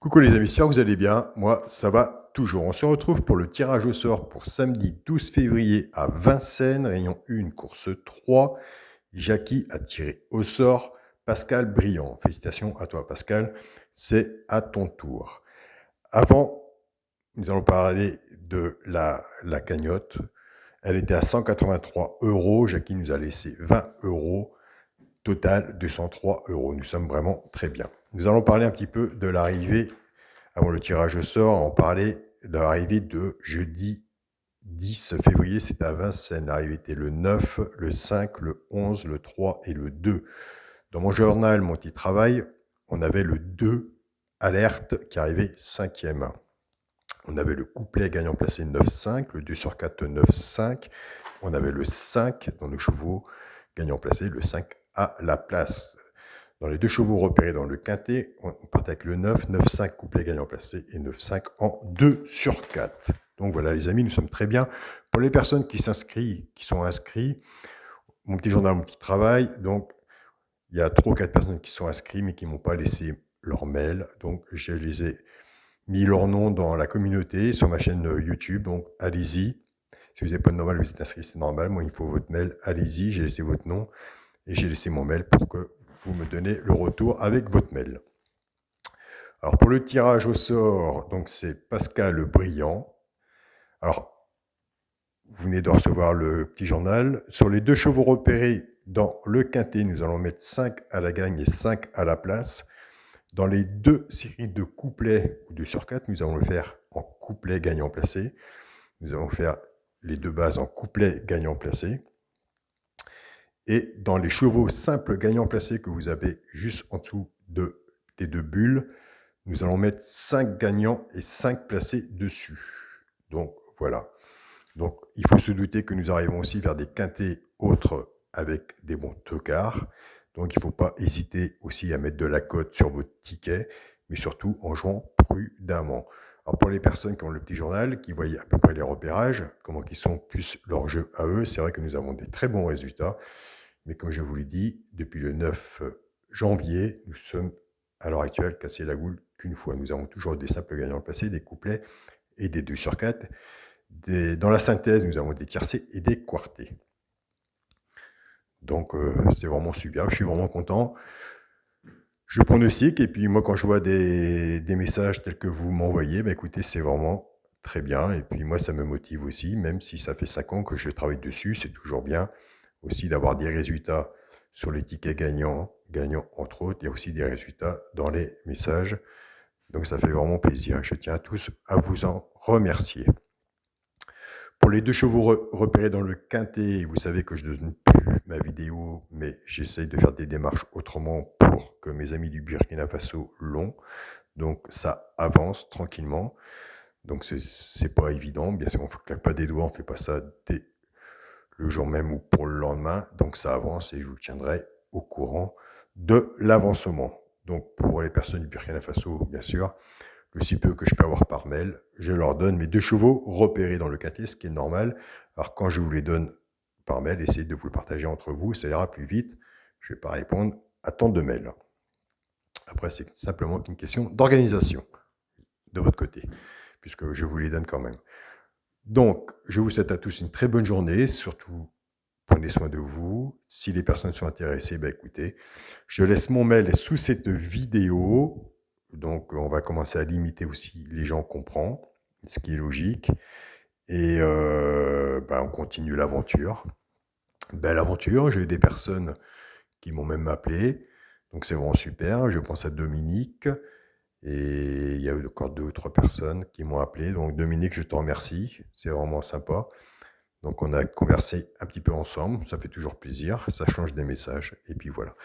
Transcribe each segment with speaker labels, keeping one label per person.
Speaker 1: Coucou les amis, j'espère que vous allez bien. Moi, ça va toujours. On se retrouve pour le tirage au sort pour samedi 12 février à Vincennes, Réunion 1, course 3. Jackie a tiré au sort Pascal Briand. Félicitations à toi, Pascal. C'est à ton tour. Avant, nous allons parler de la cagnotte. Elle était à 183 euros. Jackie nous a laissé 20 euros. Total 203 euros. Nous sommes vraiment très bien. Nous allons parler un petit peu de l'arrivée. Avant le tirage au sort, on parlait de l'arrivée de jeudi 10 février, c'était à Vincennes. L'arrivée était le 9, le 5, le 11, le 3 et le 2. Dans mon journal, mon petit travail, on avait le 2 alerte qui arrivait 5e. On avait le couplet gagnant placé 9-5, le 2 sur 4 9-5. On avait le 5 dans le chevaux gagnant placé, le 5 à la place. Dans les deux chevaux repérés dans le quintet, on part avec le 9, 9-5 couplet gagnant placé et 9-5 en 2 sur 4. Donc voilà les amis, nous sommes très bien. Pour les personnes qui sont inscrits, mon petit journal, mon petit travail, donc il y a 3 ou 4 personnes qui sont inscrites mais qui ne m'ont pas laissé leur mail. Donc je les ai mis leur nom dans la communauté sur ma chaîne YouTube. Donc allez-y. Si vous n'avez pas de normal, vous êtes inscrit, c'est normal. Moi, il faut votre mail. Allez-y, j'ai laissé votre nom et j'ai laissé mon mail pour que vous me donnez le retour avec votre mail. Alors pour le tirage au sort, donc c'est Pascal Briand. Alors, vous venez de recevoir le petit journal. Sur les deux chevaux repérés dans le quintet, nous allons mettre 5 à la gagne et 5 à la place. Dans les deux séries de couplets ou 2 sur 4, nous allons le faire en couplet gagnant placé. Nous allons faire les deux bases en couplet gagnant placé. Et dans les chevaux simples gagnants placés que vous avez juste en dessous des deux bulles, nous allons mettre 5 gagnants et 5 placés dessus. Donc voilà. Donc il faut se douter que nous arrivons aussi vers des quintets autres avec des bons tocards. Donc il ne faut pas hésiter aussi à mettre de la cote sur votre ticket, mais surtout en jouant prudemment. Alors pour les personnes qui ont le petit journal, qui voient à peu près les repérages, comment ils sont plus leur jeu à eux, c'est vrai que nous avons des très bons résultats. Mais comme je vous l'ai dit, depuis le 9 janvier, nous sommes à l'heure actuelle cassés la goule qu'une fois. Nous avons toujours des simples gagnants placés, des couplets et des 2 sur 4. Dans la synthèse, nous avons des tiercés et des quartés. Donc c'est vraiment super, je suis vraiment content. Je pronostique et puis moi quand je vois des messages tels que vous m'envoyez, bah, écoutez, c'est vraiment très bien. Et puis moi ça me motive aussi, même si ça fait 5 ans que je travaille dessus, c'est toujours bien aussi d'avoir des résultats sur les tickets gagnants entre autres. Il y a aussi des résultats dans les messages. Donc ça fait vraiment plaisir. Je tiens à tous à vous en remercier. Pour les deux chevaux repérés dans le quintet, vous savez que je ne donne plus ma vidéo, mais j'essaye de faire des démarches autrement pour que mes amis du Burkina Faso l'ont. Donc ça avance tranquillement. Donc c'est pas évident. Bien sûr, on ne claque pas des doigts, on ne fait pas ça dès le jour même ou pour le lendemain. Donc ça avance et je vous tiendrai au courant de l'avancement. Donc pour les personnes du Burkina Faso, bien sûr, le si peu que je peux avoir par mail, je leur donne mes 2 chevaux repérés dans le quintet, ce qui est normal. Alors quand je vous les donne par mail, essayez de vous le partager entre vous, ça ira plus vite. Je ne vais pas répondre à tant de mails. Après, c'est simplement une question d'organisation de votre côté, puisque je vous les donne quand même. Donc, je vous souhaite à tous une très bonne journée, surtout prenez soin de vous. Si les personnes sont intéressées, bah écoutez, je laisse mon mail sous cette vidéo. Donc, on va commencer à limiter aussi les gens qu'on prend, ce qui est logique. Et on continue l'aventure. Belle aventure. J'ai eu des personnes qui m'ont même appelé. Donc, c'est vraiment super. Je pense à Dominique. Et il y a eu encore 2 ou 3 personnes qui m'ont appelé. Donc, Dominique, je te remercie. C'est vraiment sympa. Donc, on a conversé un petit peu ensemble. Ça fait toujours plaisir. Ça change des messages. Et puis, voilà.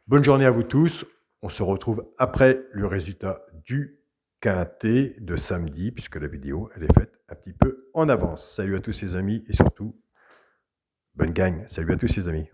Speaker 1: Bonne journée à vous tous. On se retrouve après le résultat du quintet de samedi, puisque la vidéo, elle est faite un petit peu en avance. Salut à tous les amis et surtout, bonne gagne. Salut à tous les amis.